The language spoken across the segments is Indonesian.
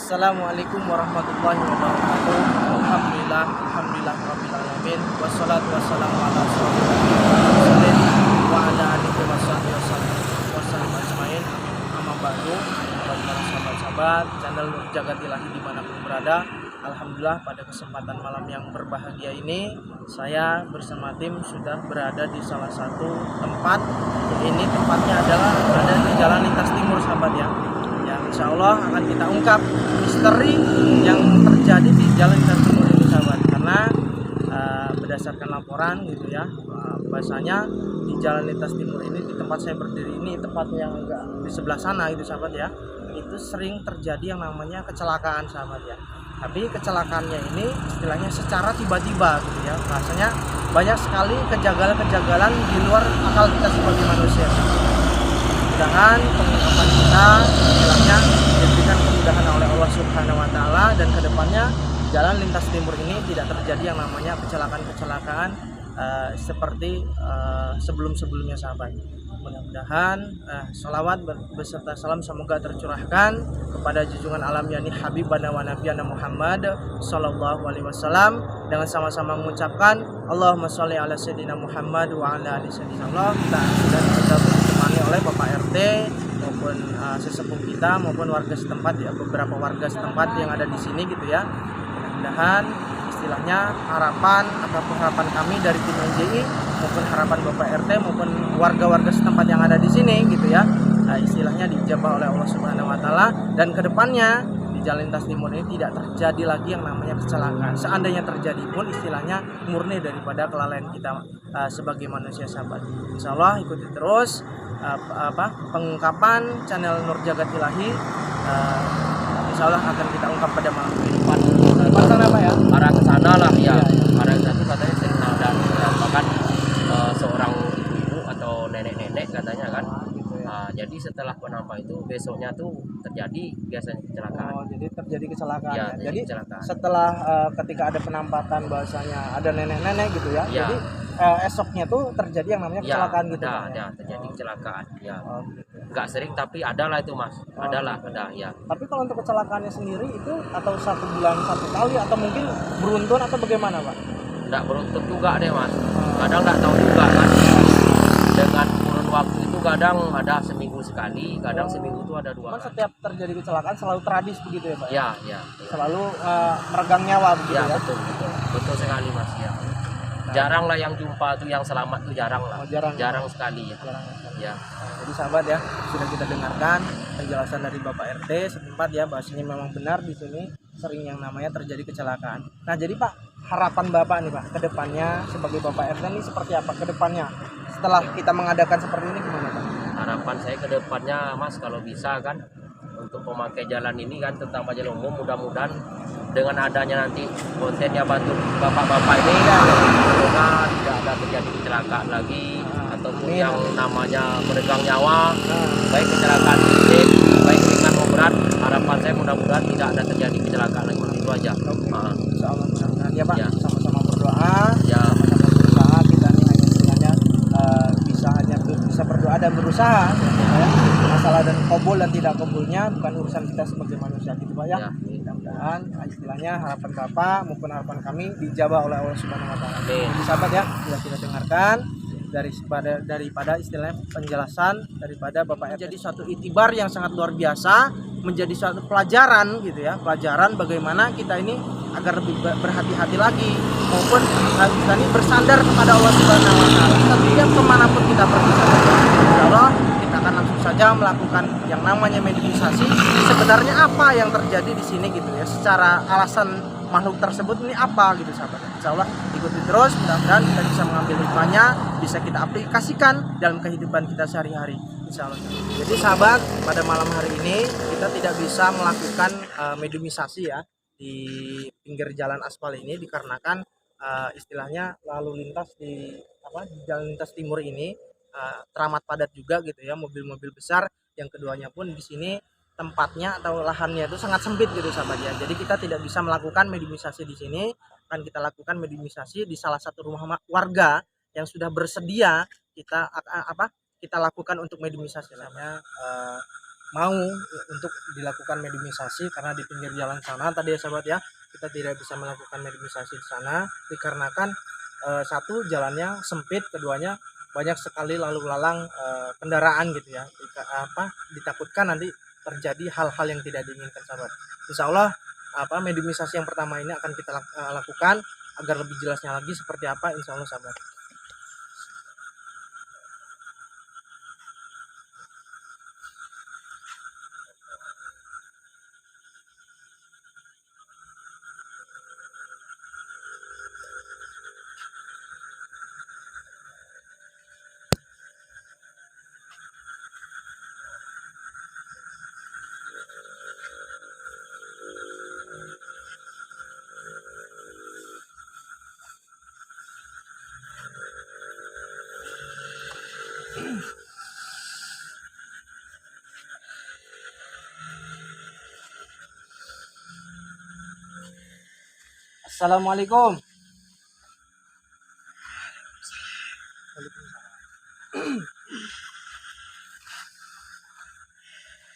Assalamualaikum warahmatullahi wabarakatuh. Alhamdulillah rabbil alamin. Wassalatu wassalamu ala rasulillah wa ala alihi washabihi wasallam ajmain. Amma ba'du. Bagi para sahabat-sahabat channel Nur Jagat Ilahi dimanapun berada, alhamdulillah pada kesempatan malam yang berbahagia ini saya bersama tim sudah berada di salah satu tempat. Ini tempatnya adalah berada di Jalan Lintas Timur, sahabat ya. Insya Allah akan kita ungkap misteri yang terjadi di Jalan Lintas Timur ini, sahabat. Karena berdasarkan laporan gitu ya, bahasanya di Jalan Lintas Timur ini, di tempat saya berdiri ini, tempat yang agak di sebelah sana itu, sahabat ya, itu sering terjadi yang namanya kecelakaan, sahabat ya. Tapi kecelakaannya ini istilahnya secara tiba-tiba gitu ya. Bahasanya banyak sekali kejagalan-kejagalan di luar akal kita sebagai manusia. Mudah-mudahan pengungkapan kita istilahnya diberikan kemudahan oleh Allah Subhanahu wa taala, dan kedepannya Jalan Lintas Timur ini tidak terjadi yang namanya kecelakaan-kecelakaan seperti sebelum-sebelumnya, sahabat. Mudah-mudahan sholawat beserta salam semoga tercurahkan kepada junjungan alam yakni Habibana wa Nabiyana Muhammad sallallahu alaihi wasallam, dengan sama-sama mengucapkan Allahumma sholli ala sayyidina Muhammad wa ala ali sayyidina Allah. Kita sudah ditemani oleh Bapak RT maupun sesepuh kita maupun warga setempat ya, beberapa warga setempat yang ada di sini gitu ya. Mudah-mudahan istilahnya harapan ataupun harapan kami dari tim NJI maupun harapan Bapak RT maupun warga-warga setempat yang ada di sini gitu ya, istilahnya dijabah oleh Allah Subhanahu wa taala, dan kedepannya di Jalan Lintas Timur ini tidak terjadi lagi yang namanya kecelakaan. Seandainya terjadi pun istilahnya murni daripada kelalaian kita sebagai manusia, sahabat. Insya Allah ikuti terus pengungkapan channel Nur Jagat Ilahi. Insya Allah akan kita ungkap pada malam ini. Sana apa ya? Arah ke sana lah ya. Arah ke sana katanya sering ada bahkan seorang ibu atau nenek-nenek katanya kan. Jadi setelah penampak itu besoknya tuh terjadi biasanya kecelakaan. Oh, jadi terjadi kecelakaan ya. Jadi kecelakaan. Setelah ketika ada penampakan bahasanya ada nenek-nenek gitu ya. Ya. Jadi esoknya tuh terjadi yang namanya kecelakaan gitu. Ada terjadi kecelakaan. Ya. Oh, gitu. Nggak sering tapi ada lah itu, Mas. Ada ya. Tapi kalau untuk kecelakaannya sendiri itu atau 1 bulan 1 kali atau mungkin beruntun atau bagaimana, Pak? Nggak beruntun juga deh, Mas. Kadang nggak tahu juga kan. Dengan kurun waktu itu kadang ada seminggu sekali, kadang seminggu itu ada 2 kali. Setiap terjadi kecelakaan selalu tragis begitu ya, Pak? Ya. Selalu meregang nyawa begitu ya? Betul sekali, Mas ya. Jarang lah yang jumpa tuh yang selamat tuh jarang lah. Jarang sekali ya. Ya. Jadi sahabat ya, sudah kita dengarkan penjelasan dari Bapak RT setempat ya, bahasanya memang benar di sini sering yang namanya terjadi kecelakaan. Nah, jadi Pak, harapan Bapak nih Pak ke depannya sebagai Bapak RT ini seperti apa ke depannya? Setelah kita mengadakan seperti ini gimana Pak? Harapan saya ke depannya, Mas, kalau bisa kan untuk pemakai jalan ini kan terutama jalan umum, mudah-mudahan dengan adanya nanti kontennya bantu bapak-bapak ini ya, semoga tidak ada terjadi kecelakaan lagi ataupun yang namanya meregang nyawa, baik kecelakaan fisik baik ringan maupun berat. Harapan saya mudah-mudahan tidak ada terjadi kecelakaan lagi, itu aja. Insyaallah mudah-mudahan ya Pak, Ya. sama-sama berdoa Ya. sama-sama berusaha. Kita nih hanya sebenarnya bisa berdoa dan berusaha ya. Masalah dan kabul dan tidak kabulnya bukan urusan kita sebagai manusia gitu Pak ya. Mudah-mudahan istilahnya harapan Bapak maupun harapan kami dijabah oleh Allah Subhanahu wa taala. Jadi sahabat ya, sudah kita dengarkan daripada istilahnya penjelasan daripada Bapak jadi suatu itibar yang sangat luar biasa, menjadi suatu pelajaran gitu ya, pelajaran bagaimana kita ini agar lebih berhati-hati lagi maupun kita ini bersandar kepada Allah Subhanahu wa taala. Setiap kemanapun kita pergi, insyaallah kita akan langsung saja melakukan yang namanya mediumisasi. Sebenarnya apa yang terjadi di sini gitu ya, secara alasan makhluk tersebut ini apa gitu sahabat. Insyaallah ikuti terus, mudah-mudahan kita bisa mengambil hikmahnya, bisa kita aplikasikan dalam kehidupan kita sehari-hari insyaallah. Jadi sahabat, pada malam hari ini kita tidak bisa melakukan mediumisasi ya di pinggir jalan aspal ini dikarenakan istilahnya lalu lintas di Jalan Lintas Timur ini teramat padat juga gitu ya, mobil-mobil besar, yang keduanya pun di sini tempatnya atau lahannya itu sangat sempit gitu sahabat ya. Jadi kita tidak bisa melakukan mediumisasi di sini, akan kita lakukan mediumisasi di salah satu rumah warga yang sudah bersedia kita lakukan untuk mediumisasi namanya mau untuk dilakukan mediumisasi, karena di pinggir jalan sana tadi ya sahabat ya, kita tidak bisa melakukan mediumisasi di sana dikarenakan satu, jalannya sempit, keduanya banyak sekali lalu lalang kendaraan gitu ya. Ditakutkan nanti terjadi hal-hal yang tidak diinginkan sahabat. Insya Allah mediumisasi yang pertama ini akan kita lakukan agar lebih jelasnya lagi seperti apa, insya Allah sahabat. Assalamualaikum.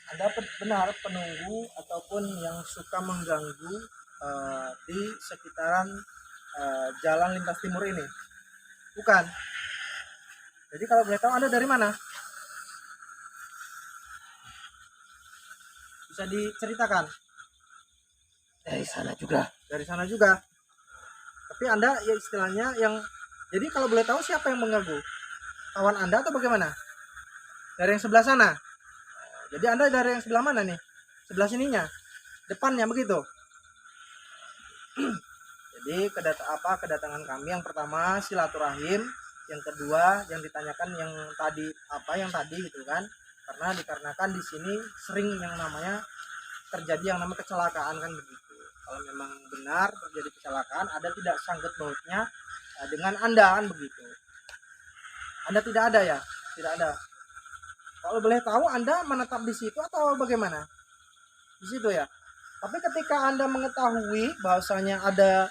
Anda benar penunggu ataupun yang suka mengganggu di sekitaran jalan lintas timur ini? Bukan. Jadi kalau boleh tahu Anda dari mana? Bisa diceritakan? Dari sana juga. Dari sana juga. Tapi Anda ya istilahnya yang, jadi kalau boleh tahu siapa yang mengganggu? Kawan Anda atau bagaimana? Dari yang sebelah sana? Jadi Anda dari yang sebelah mana nih? Sebelah sininya? Depannya begitu? Jadi kedatangan kami yang pertama silaturahim, yang kedua yang ditanyakan yang tadi gitu kan, karena dikarenakan di sini sering yang namanya terjadi yang namanya kecelakaan kan begitu. Kalau memang benar terjadi kecelakaan, ada tidak sangkut pautnya dengan Anda kan begitu. Anda tidak ada ya? Tidak ada. Kalau boleh tahu Anda menetap di situ atau bagaimana? Di situ ya. Tapi ketika Anda mengetahui bahwasanya ada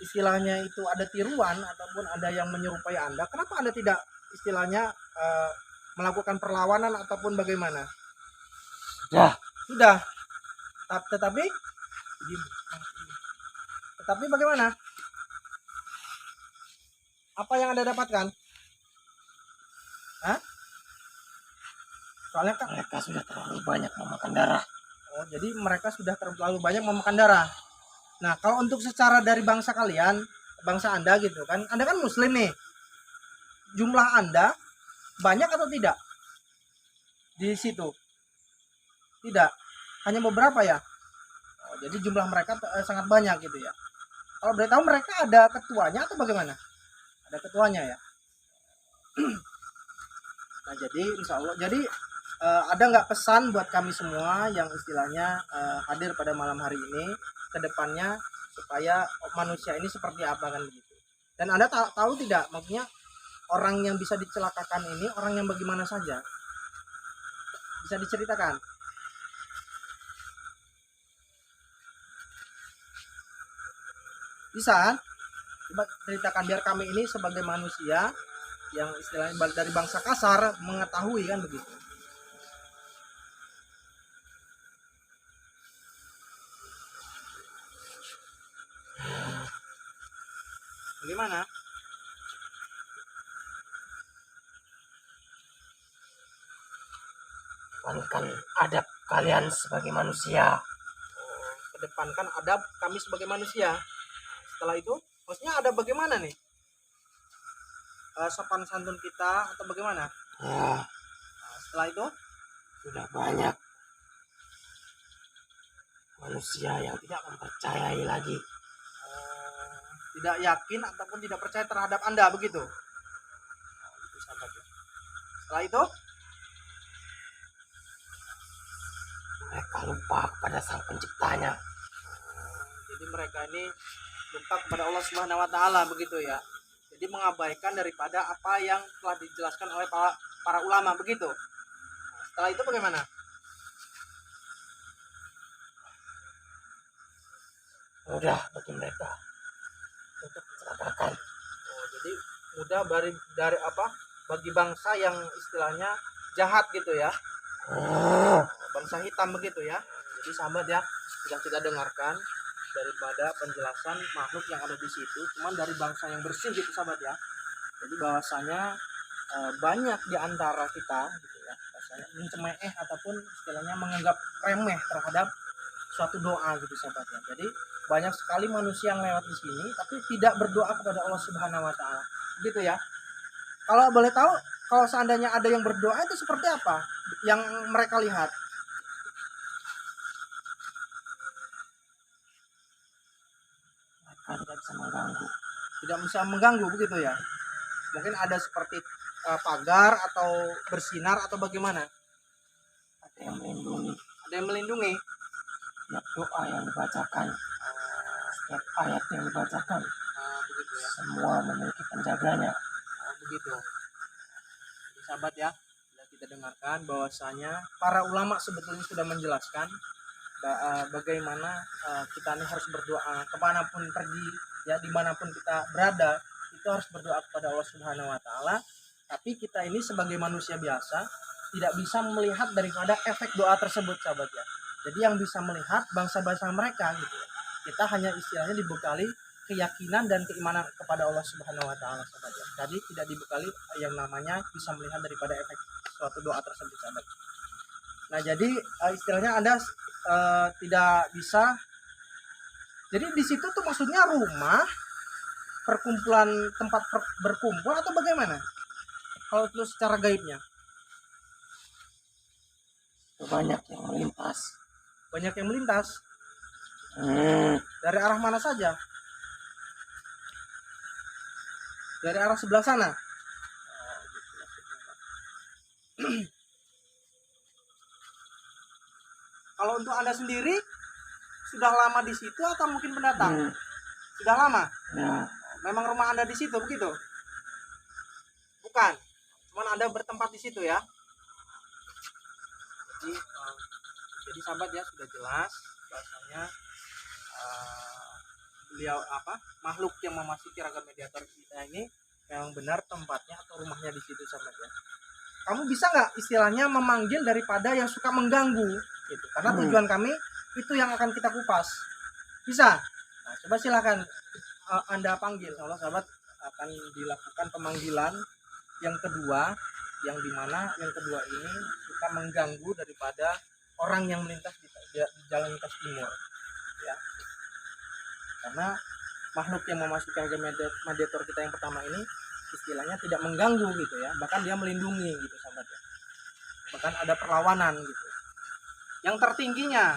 istilahnya itu ada tiruan ataupun ada yang menyerupai Anda, kenapa Anda tidak istilahnya melakukan perlawanan ataupun bagaimana? Ya. Sudah. Tetapi bagaimana? Apa yang Anda dapatkan? Hah? Soalnya kan Mereka sudah terlalu banyak memakan darah. oh, jadi mereka sudah terlalu banyak memakan darah. Nah, kalau untuk secara dari bangsa kalian, bangsa Anda gitu kan, Anda kan Muslim nih. Jumlah Anda banyak atau tidak di situ? Tidak, hanya beberapa ya. Oh, jadi jumlah mereka sangat banyak gitu ya. Kalau boleh tahu mereka ada ketuanya atau bagaimana? Ada ketuanya ya. Nah, jadi insya Allah, jadi ada nggak pesan buat kami semua yang istilahnya hadir pada malam hari ini ke depannya supaya manusia ini seperti apa kan begitu. Dan Anda tahu tidak, maksudnya orang yang bisa dicelakakan ini orang yang bagaimana saja? Bisa diceritakan? Bisa kan? Coba ceritakan biar kami ini sebagai manusia yang istilahnya dari bangsa kasar mengetahui kan begitu. Bagaimana? Kedepankan adab kalian sebagai manusia. Kedepankan adab kami sebagai manusia. Setelah itu, maksudnya ada bagaimana nih? Sopan santun kita atau bagaimana? Ya, Setelah itu, sudah banyak manusia yang tidak mempercayai lagi. tidak yakin ataupun tidak percaya terhadap Anda begitu. Setelah itu, Mereka lupa kepada sang penciptanya. jadi mereka ini lupa kepada Allah Subhanahu wa taala begitu ya. Jadi mengabaikan daripada apa yang telah dijelaskan oleh para ulama begitu. Setelah itu bagaimana? Mudah bagi mereka untuk mencelakakan. Oh, jadi mudah dari bagi bangsa yang istilahnya jahat gitu ya. bangsa hitam begitu ya. Jadi sahabat ya, sudah kita dengarkan daripada penjelasan makhluk yang ada di situ, cuman dari bangsa yang bersih gitu sahabat ya. Jadi bahwasanya banyak di antara kita gitu ya, bahwasanya mencemeh ataupun istilahnya menganggap remeh terhadap suatu doa gitu sahabat ya. Jadi banyak sekali manusia yang lewat di sini tapi tidak berdoa kepada Allah Subhanahu wa taala. Gitu ya. Kalau boleh tahu, kalau seandainya ada yang berdoa itu seperti apa yang mereka lihat? Mereka tidak bisa mengganggu. Tidak bisa mengganggu begitu ya. Mungkin ada seperti pagar atau bersinar atau bagaimana? Ada yang melindungi. Ada yang melindungi. Setiap doa yang dibacakan, setiap ayat yang dibacakan, Begitu ya. semua memiliki penjaganya. Begitu. Jadi sahabat ya, sudah kita dengarkan bahwasanya para ulama sebetulnya sudah menjelaskan bagaimana kita ini harus berdoa kemanapun pergi ya, dimanapun kita berada itu harus berdoa kepada Allah Subhanahu wa taala. Tapi kita ini sebagai manusia biasa tidak bisa melihat daripada efek doa tersebut sahabat ya. Jadi yang bisa melihat bangsa-bangsa mereka gitu ya. Kita hanya istilahnya dibekali keyakinan dan keimanan kepada Allah Subhanahu wa taala sahabat ya. Jadi tidak dibekali yang namanya bisa melihat daripada efek suatu doa tersebut sahabat. Nah, jadi istilahnya Anda tidak bisa. Jadi di situ tuh maksudnya rumah perkumpulan, tempat berkumpul atau bagaimana? Kalau itu secara gaibnya. Banyak yang melintas. Banyak yang melintas. Dari arah mana saja? Dari arah sebelah sana. Kalau untuk Anda sendiri sudah lama di situ atau mungkin pendatang? Sudah lama? Ya, Memang rumah Anda di situ begitu? Bukan. Cuman Anda bertempat di situ ya. Jadi sahabat ya, sudah jelas bahasanya beliau makhluk yang memasuki ragam mediator kita ini memang benar tempatnya atau rumahnya di situ sahabat ya. Kamu bisa nggak istilahnya memanggil daripada yang suka mengganggu gitu, karena tujuan kami itu yang akan kita kupas. Bisa? Nah, coba silakan Anda panggil. Allah sahabat akan dilakukan pemanggilan yang kedua, yang dimana yang kedua ini suka mengganggu daripada orang yang melintas di jalan lintas timur ya. Karena makhluk yang memasuki ragam mediator kita yang pertama ini istilahnya tidak mengganggu gitu ya, bahkan dia melindungi gitu sahabat ya. Bahkan ada perlawanan gitu. Yang tertingginya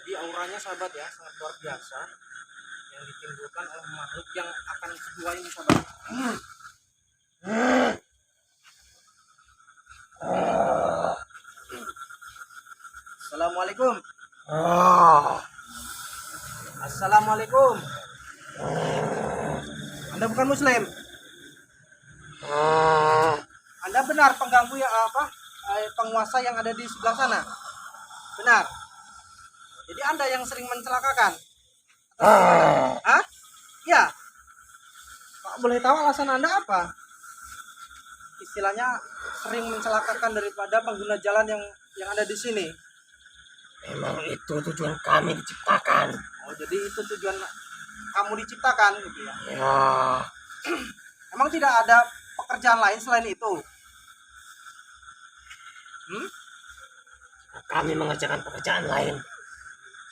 jadi auranya sahabat ya sangat luar biasa yang ditimbulkan oleh makhluk yang akan kedua ini sahabat. Assalamualaikum. Assalamualaikum. Anda bukan muslim? Anda benar pengganggu ya penguasa yang ada di sebelah sana? Benar. Jadi Anda yang sering mencelakakan? Hah? Iya. Pak, boleh tahu alasan Anda apa? Istilahnya sering mencelakakan daripada pengguna jalan yang ada di sini. memang itu tujuan kami diciptakan. Oh, jadi itu tujuan kamu diciptakan gitu ya. Ya, Emang tidak ada pekerjaan lain selain itu? kami mengerjakan pekerjaan lain.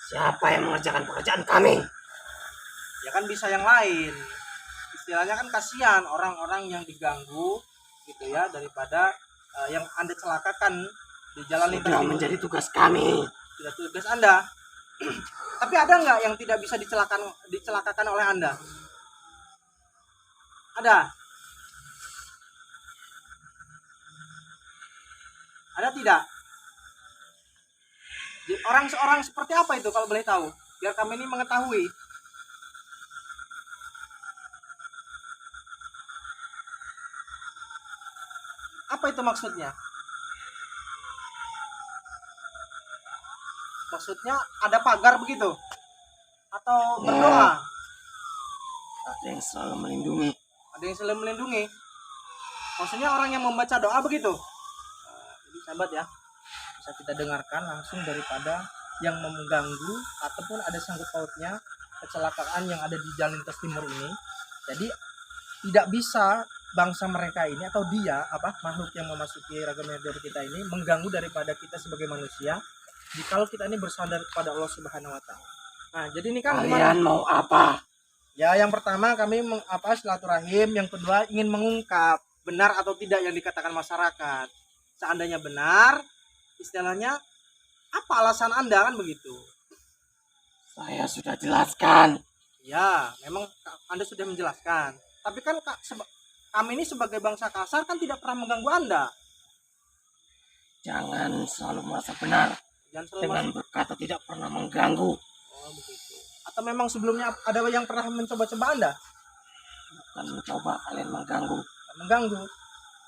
Siapa yang mengerjakan pekerjaan kami? Ya kan bisa yang lain. Istilahnya kan kasihan orang-orang yang diganggu gitu ya, daripada yang Anda celakakan di jalan lintas Sudah timur. menjadi tugas kami. Sudah tugas Anda. Tapi ada nggak yang tidak bisa dicelakakan oleh Anda? Ada? Ada tidak? Orang seperti apa itu kalau boleh tahu? Biar kami ini mengetahui. Apa itu maksudnya? Maksudnya ada pagar begitu? Atau berdoa? Ada yang selalu melindungi. Ada yang selalu melindungi? Maksudnya orang yang membaca doa begitu? Jadi sahabat ya, bisa kita dengarkan langsung daripada yang mengganggu ataupun ada sangkut pautnya kecelakaan yang ada di jalan lintas timur ini. Jadi tidak bisa bangsa mereka ini atau dia makhluk yang memasuki ragam dari kita ini mengganggu daripada kita sebagai manusia jikalau kita ini bersandar kepada Allah Subhanahu wa taala. Nah, jadi ini kan Kalian mau apa? Ya, yang pertama kami silaturahim, yang kedua ingin mengungkap benar atau tidak yang dikatakan masyarakat. Seandainya benar, istilahnya apa alasan Anda kan begitu? Saya sudah jelaskan. Ya, memang Anda sudah menjelaskan. Tapi kan kami ini sebagai bangsa kasar kan tidak pernah mengganggu Anda. Jangan selalu merasa benar. Jangan selalu Dengan berkata tidak pernah mengganggu. Oh, begitu. Atau memang sebelumnya ada yang pernah mencoba-coba Anda? Bukan mencoba kalian mengganggu. Mengganggu.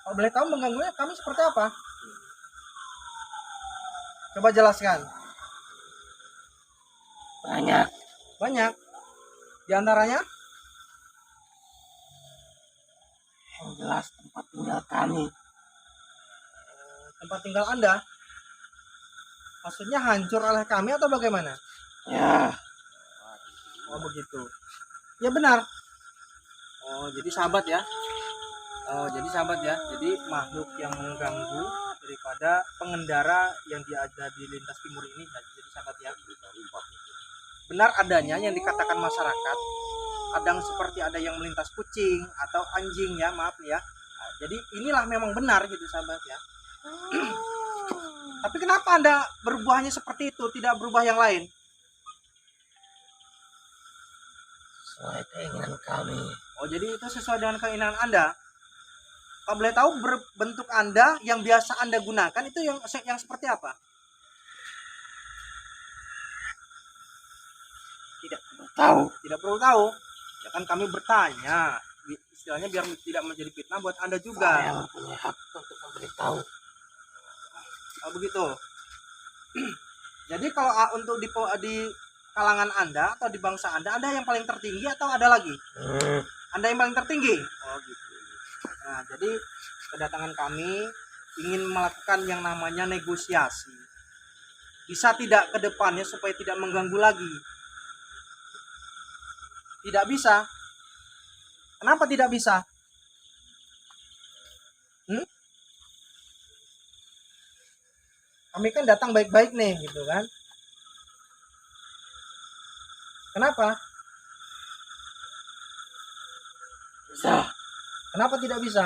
Kalau boleh tahu mengganggunya kami seperti apa? Coba jelaskan. Banyak. Banyak. Di antaranya? Yang jelas tempat tinggal kami. Tempat tinggal Anda? Maksudnya hancur oleh kami atau bagaimana? Ya. Oh, begitu. Ya benar. Oh, jadi sahabat ya. Jadi makhluk yang mengganggu daripada pengendara yang ada di lintas timur ini. Jadi sahabat ya. Benar adanya yang dikatakan masyarakat. Kadang seperti ada yang melintas kucing atau anjing ya, maaf ya. Nah, jadi inilah memang benar gitu sahabat ya. Tapi kenapa Anda berubahnya seperti itu, tidak berubah yang lain? Sesuai keinginan kami. Oh, jadi itu sesuai dengan keinginan Anda. Kalau boleh tahu bentuk Anda yang biasa Anda gunakan itu yang seperti apa? Tidak perlu tahu. Tidak perlu tahu. Ya kan kami bertanya. Istilahnya biar tidak menjadi fitnah buat Anda juga. Saya mempunyai hak untuk memberitahu. Oh, begitu. Jadi kalau untuk di kalangan Anda atau di bangsa Anda yang paling tertinggi atau ada lagi? Anda yang paling tertinggi? Oh, gitu. Nah, jadi kedatangan kami ingin melakukan yang namanya negosiasi. Bisa tidak ke depannya supaya tidak mengganggu lagi? Tidak bisa. Kenapa tidak bisa? Kami kan datang baik-baik nih, gitu kan? Kenapa? Bisa. Kenapa tidak bisa?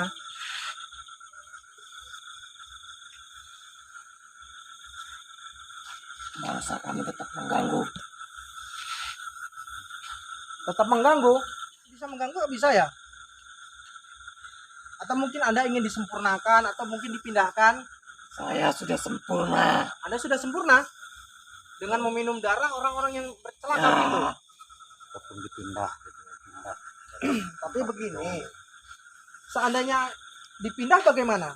Bangsa kami tetap mengganggu. Tetap mengganggu? Bisa mengganggu nggak bisa ya? Atau mungkin Anda ingin disempurnakan atau mungkin dipindahkan? Saya sudah sempurna. Anda sudah sempurna dengan meminum darah orang-orang yang bercelaka gitu. Ataupun dipindah. Tapi begini, seandainya dipindah bagaimana?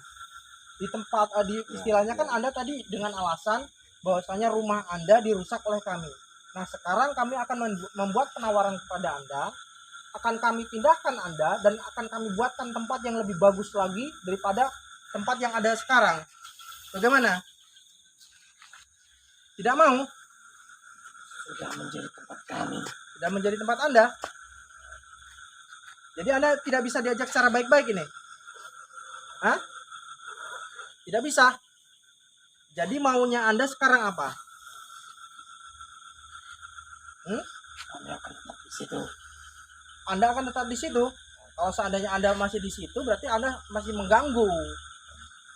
Di tempat istilahnya kan Anda tadi dengan alasan bahwasanya rumah Anda dirusak oleh kami. Nah, sekarang kami akan membuat penawaran kepada Anda, akan kami pindahkan Anda dan akan kami buatkan tempat yang lebih bagus lagi daripada tempat yang ada sekarang. Bagaimana? Tidak mau? Sudah menjadi tempat kami. Tidak menjadi tempat Anda. Jadi Anda tidak bisa diajak secara baik-baik ini? Hah? Tidak bisa. Jadi maunya Anda sekarang apa? Hmm? Kami akan tetap di situ. Anda akan tetap di situ. Kalau seandainya Anda masih di situ, berarti Anda masih mengganggu.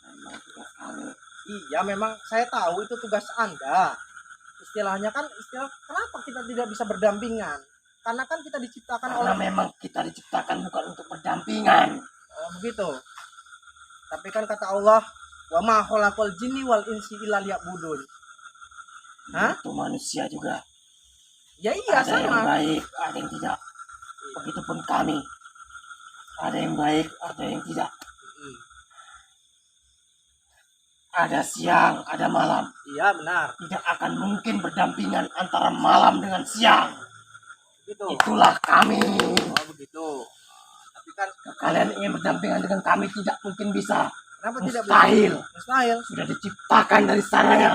Memang tugas kami. Iya, memang saya tahu itu tugas Anda. Istilahnya kan kenapa kita tidak bisa berdampingan? Karena kan kita diciptakan Karena oleh memang kita diciptakan bukan untuk berdampingan. begitu. Tapi kan kata Allah, wa ma khalaqal jinni wal insi illa liya'budun. Hah? Itu manusia juga. Ya iya Ada yang sama. baik, ada yang tidak. Begitupun kami. Ada yang baik, ada yang tidak. Hmm. Ada siang, ada malam. Iya benar. Tidak akan mungkin berdampingan antara malam dengan siang. Begitu. Itulah kami. Oh begitu. Tapi kan Kalian ingin berdampingan dengan kami tidak mungkin bisa. kenapa tidak Mustahil. bisa? Mustahil. Sudah diciptakan dari sananya.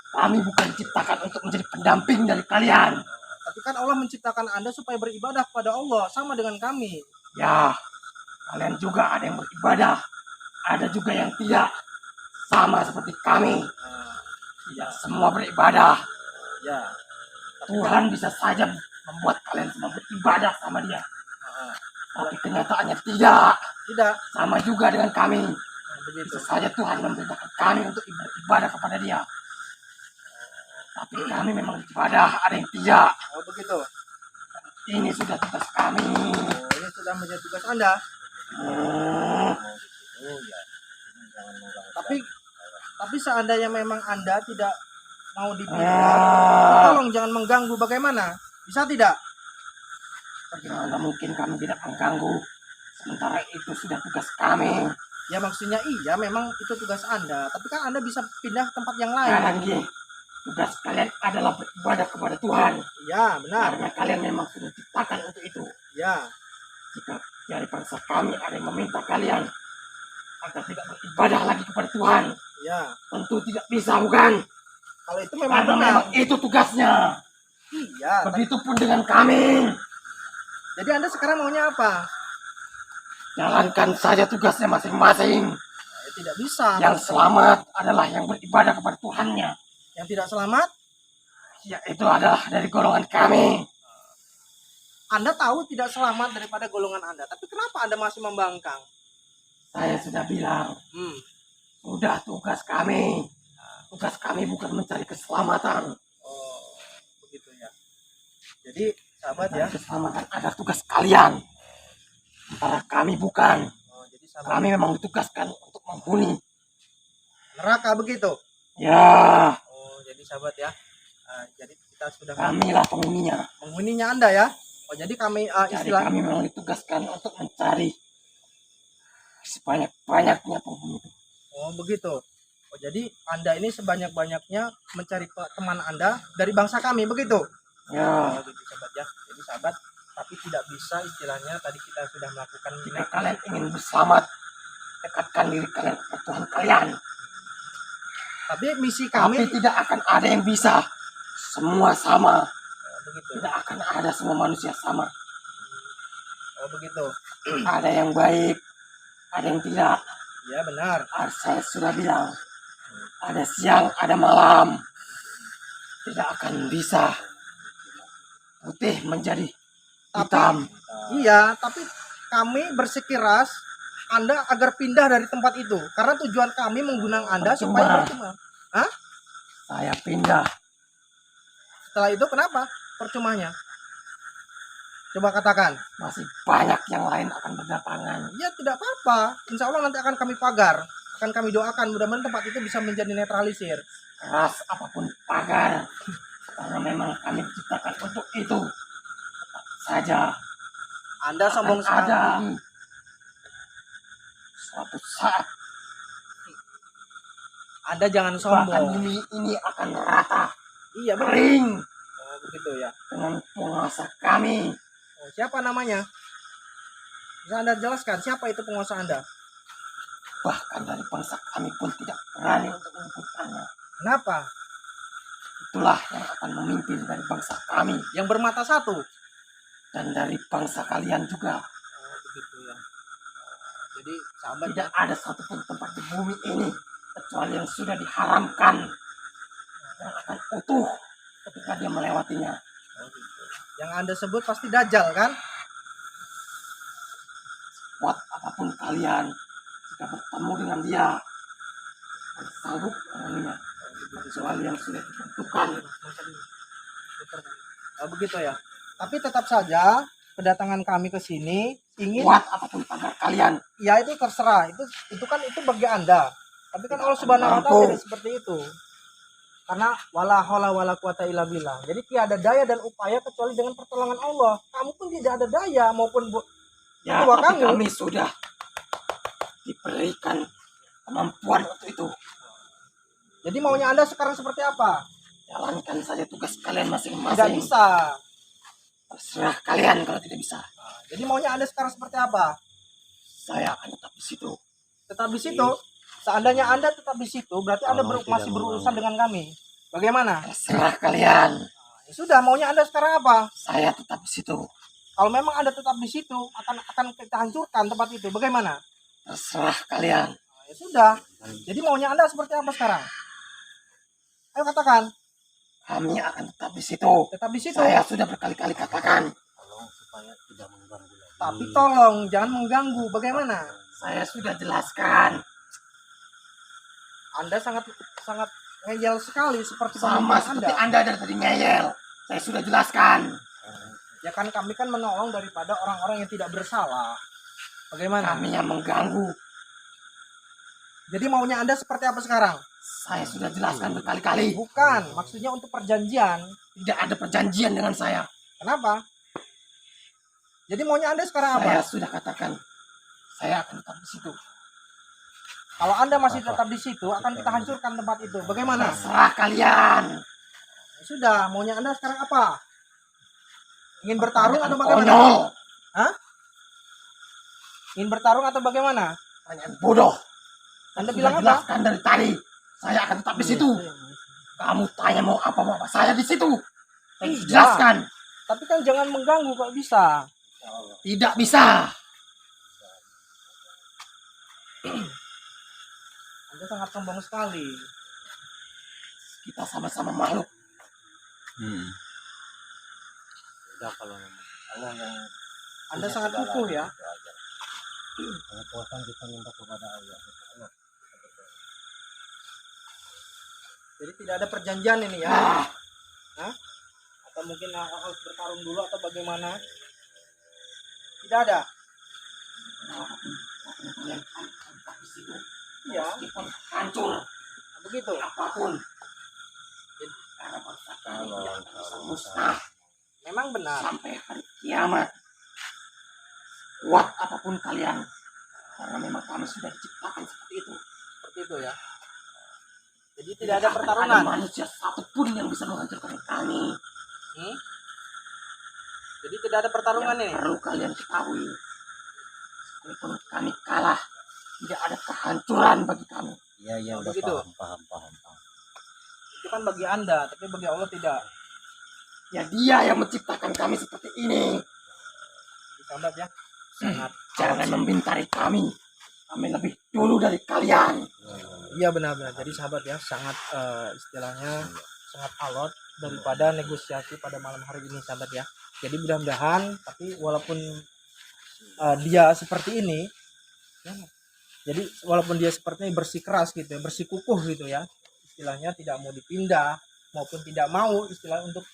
Kami bukan diciptakan untuk menjadi pendamping dari kalian. Tapi kan Allah menciptakan Anda supaya beribadah kepada Allah sama dengan kami. Ya, kalian juga ada yang beribadah. Ada juga yang tidak. Sama seperti kami. Tidak semua beribadah. Ya. Tuhan bisa saja membuat kalian semua beribadah sama dia. Tapi kenyataannya tidak. Tidak. Sama juga dengan kami. Begitu. Bisa saja Tuhan memerintahkan kami untuk beribadah kepada dia. Tapi kami memang beribadah, ada yang tidak. Oh begitu. Ini sudah tugas kami. Oh, ini sudah menjadi tugas Anda. Hmm, Oh ya. Tapi seandainya memang Anda tidak mau dipindah, tolong jangan mengganggu. Bagaimana? Bisa tidak? bagaimana mungkin kami tidak mengganggu? Sementara itu sudah tugas kami. Ya maksudnya iya memang itu tugas Anda. Tapi kan Anda bisa pindah tempat yang lain. Sekarang gini, tugas kalian adalah beribadah kepada Tuhan. Ya benar. Karena kalian memang sudah diciptakan untuk itu. Ya. Jika dari bangsa kami ada yang meminta kalian agar tidak beribadah lagi kepada Tuhan, Ya. tentu tidak bisa, bukan? Kalau itu memang Karena benar. memang itu tugasnya. Iya. Begitupun dengan kami. Jadi Anda sekarang maunya apa? Jalankan saja tugasnya masing-masing. Ya, tidak bisa. Yang selamat adalah yang beribadah kepada Tuhannya. Yang tidak selamat, Ya, itu adalah dari golongan kami. Anda tahu tidak selamat daripada golongan Anda. Tapi kenapa Anda masih membangkang? Saya sudah bilang, sudah tugas kami. Tugas kami bukan mencari keselamatan. Oh, begitu ya. Jadi, sahabat ya. Mencari keselamatan adalah tugas kalian. Sementara kami bukan. Oh, jadi sahabat. Kami memang ditugaskan untuk menghuni. Neraka begitu. Ya, Oh, jadi sahabat ya. Jadi kita sudah kamilah penghuninya. menghuninya Anda ya. Oh, jadi kami Jadi istilah kami memang ditugaskan untuk mencari sebanyak-banyaknya penghuni. Oh, begitu. Oh, jadi Anda ini sebanyak-banyaknya mencari teman Anda dari bangsa kami begitu. Ya, Oh, gitu sahabat ya. Jadi sahabat, tapi tidak bisa istilahnya tadi kita sudah melakukan jika kalian ingin berselamat, dekatkan diri kalian kepada Tuhan kalian. tapi misi Tapi kami tidak akan ada yang bisa. Semua sama. begitu. Tidak akan ada semua manusia sama. Oh, begitu. Ada yang baik, ada yang tidak. Ya, benar. Saya sudah bilang, ada siang, ada malam. Tidak akan bisa putih menjadi hitam. Iya, tapi kami bersikeras Anda agar pindah dari tempat itu karena tujuan kami menggunakan Anda supaya percuma. Hah? Saya pindah. Setelah itu kenapa percumanya? Coba katakan. Masih banyak yang lain akan berdatangan. Ya tidak apa-apa. Insya Allah nanti akan kami pagar, akan kami doakan mudah-mudahan tempat itu bisa menjadi netralisir. Keras apapun pagar. Karena memang kami diciptakan untuk itu. Tetap saja Anda sombong akan ada sekali. suatu saat Anda jangan bahkan sombong. bumi ini akan rata, Iya benar. kering Oh, begitu ya. dengan penguasa kami. Oh, siapa namanya? Bisa Anda jelaskan siapa itu penguasa Anda? Bahkan dari bangsa kami pun tidak berani untuk menyebutkannya. Kenapa? Itulah yang akan memimpin dari bangsa kami Yang bermata satu. dan dari bangsa kalian juga. Oh, begitu ya. Jadi sahabat Tidak ada satupun tempat di bumi ini kecuali yang sudah diharamkan yang akan utuh ketika dia melewatinya. Oh, gitu. Yang Anda sebut pasti Dajjal kan? Kuat apapun kalian, jika bertemu dengan dia, bersabuk orangnya, kecuali yang sudah ditentukan. Begitu ya. Tapi tetap saja kedatangan kami ke sini ingin, Kuat apapun pagar kalian, ya itu terserah. Itu kan itu bagi Anda. Tapi kan Allah Subhanahu wa taala Mampu. tidak seperti itu. Karena wala haula wala quwata illa billah. Jadi tiada daya dan upaya kecuali dengan pertolongan Allah. Kamu pun tidak ada daya maupun ya ketua tapi kamu. kami sudah diberikan kemampuan untuk itu. Jadi maunya Anda sekarang seperti apa? Jalankan saja tugas kalian Tidak masing-masing. bisa. Terserah kalian kalau tidak bisa. Jadi maunya Anda sekarang seperti apa? Saya akan tetap di situ. Tetap di situ. Seandainya Anda tetap di situ, berarti Anda masih berurusan dengan kami. Bagaimana? Terserah kalian. Ya sudah, maunya Anda sekarang apa? Saya tetap di situ. Kalau memang Anda tetap di situ, akan kita hancurkan tempat itu. Bagaimana? Terserah kalian. Ya sudah. Jadi maunya Anda seperti apa sekarang? Ayo katakan. Kami akan tetap di situ. Tetap di situ. Saya sudah berkali-kali katakan. Tapi tolong jangan mengganggu. Bagaimana? Saya sudah jelaskan. Anda sangat ngeyel sekali seperti Sama pemimpin seperti Anda. Anda dari tadi ngeyel. Saya sudah jelaskan. Ya kan kami kan menolong daripada orang-orang yang tidak bersalah. Bagaimana? Kami yang mengganggu. Jadi maunya Anda seperti apa sekarang? Saya sudah jelaskan berkali-kali. Bukan, maksudnya untuk perjanjian. Tidak ada perjanjian dengan saya. Kenapa? Jadi maunya Anda sekarang Saya apa? sudah katakan. Saya akan tetap di situ. Kalau Anda masih tetap di situ, akan kita hancurkan tempat itu. Bagaimana? Terserah kalian. Ya sudah, maunya Anda sekarang apa? Ingin bertarung atau bagaimana? Konyol. Hah? Ingin bertarung atau bagaimana? Pertanyaan bodoh. Anda Sudah bilang apa? jelaskan dari tadi. Saya akan tetap di situ. Kamu tanya mau apa mau apa. Saya di situ. Saya sudah Iya. jelaskan. Tapi kan jangan mengganggu kalau bisa. Tidak bisa. Anda sangat sombong sekali. Kita sama-sama makhluk. Udah kalau Allah yang Anda sangat kukuh ya. kekuatan kita minta kepada Allah. Jadi tidak ada perjanjian ini ya. Ah, Hah? Atau mungkin harus bertarung dulu atau bagaimana? Tidak ada. kalian akan tetap di situ. Iya, Meskipun hancur nah, begitu. apapun. Karena bangsa kami tidak akan bisa musnah Memang benar. sampai hari kiamat. Kuat apapun kalian. Karena memang kami sudah diciptakan seperti itu. Seperti itu ya. Jadi tidak ada pertarungan. Ada manusia satupun yang bisa menghancurkan kami. Hmm? Jadi tidak ada pertarungan Yang ini. perlu kalian ketahui, sekalipun kami kalah, tidak ada kehancuran bagi kami. Iya Oh, udah begitu. paham. Itu kan bagi Anda, tapi bagi Allah tidak. Ya dia yang menciptakan kami seperti ini. Sahabat ya. Sangat. Jangan membintari kami. Kami lebih dulu dari kalian. Iya benar-benar. Jadi sahabat ya, sangat istilahnya sangat alot daripada negosiasi pada malam hari ini sahabat ya. Jadi mudah-mudahan, tapi walaupun dia seperti ini, ya, jadi walaupun dia seperti ini bersikeras gitu ya, bersikukuh gitu ya, istilahnya tidak mau dipindah maupun tidak mau istilah untuk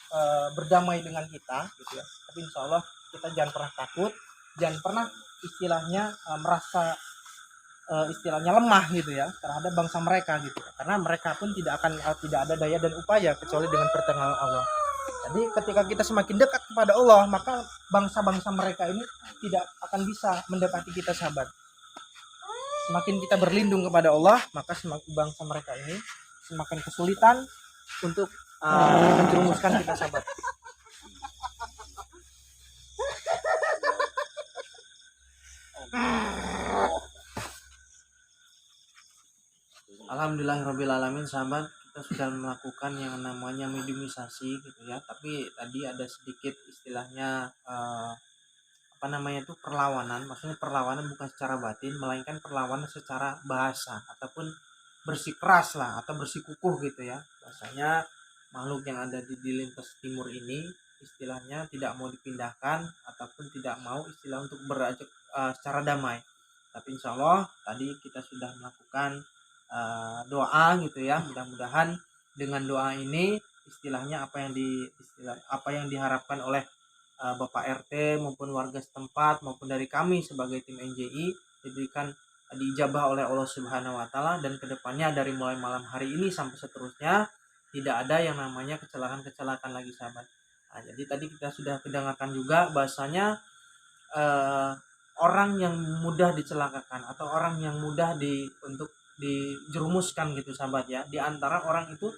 berdamai dengan kita gitu ya. Tapi insya Allah kita jangan pernah takut, jangan pernah istilahnya merasa istilahnya lemah gitu ya terhadap bangsa mereka gitu, karena mereka pun tidak ada daya dan upaya kecuali dengan pertolongan Allah. Jadi ketika kita semakin dekat kepada Allah, maka bangsa-bangsa mereka ini tidak akan bisa mendekati kita sahabat. Semakin kita berlindung kepada Allah, maka semakin bangsa mereka ini semakin kesulitan untuk menjerumuskan kita sahabat. Alhamdulillahirrabbilalamin sahabat, kita sudah melakukan yang namanya mediumisasi gitu ya. Tapi tadi ada sedikit istilahnya apa namanya itu perlawanan. Maksudnya perlawanan bukan secara batin, melainkan perlawanan secara bahasa ataupun bersikeras lah atau bersikukuh gitu ya. Bahasanya makhluk yang ada di lintas timur ini istilahnya tidak mau dipindahkan ataupun tidak mau istilah untuk berajak secara damai. Tapi insya Allah tadi kita sudah melakukan doa gitu ya. Mudah-mudahan dengan doa ini istilahnya apa yang diharapkan oleh Bapak RT maupun warga setempat maupun dari kami sebagai tim NJI diberikan diijabah oleh Allah Subhanahu wa taala, dan kedepannya dari mulai malam hari ini sampai seterusnya tidak ada yang namanya kecelakaan lagi sahabat. Nah, jadi tadi kita sudah kedengarkan juga bahasanya orang yang mudah dicelakakan atau orang yang mudah untuk dijerumuskan gitu sahabat ya, di antara orang itu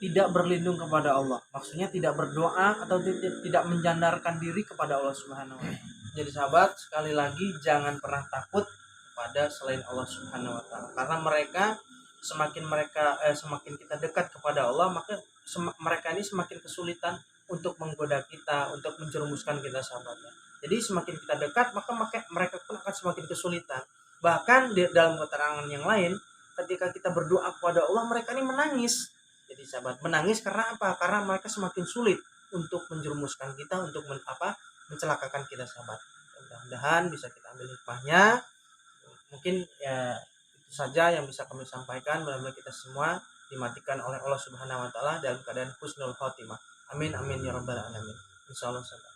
tidak berlindung kepada Allah, maksudnya tidak berdoa atau tidak menjandarkan diri kepada Allah Subhanahu wa taala. Jadi sahabat, sekali lagi jangan pernah takut kepada selain Allah Subhanahu wa taala, karena semakin kita dekat kepada Allah, maka mereka ini semakin kesulitan untuk menggoda kita, untuk menjerumuskan kita sahabatnya. Jadi semakin kita dekat, maka mereka pun akan semakin kesulitan. Bahkan dalam keterangan yang lain, ketika kita berdoa kepada Allah, mereka ini menangis. Jadi sahabat, menangis karena apa? Karena mereka semakin sulit untuk menjerumuskan kita, untuk mencelakakan kita sahabat. Mudah-mudahan bisa kita ambil hikmahnya. Mungkin ya itu saja yang bisa kami sampaikan. Mudah-mudahan kita semua dimatikan oleh Allah Subhanahu wa taala dalam keadaan husnul khotimah. Amin amin ya rabbal alamin. Insyaallah sahabat.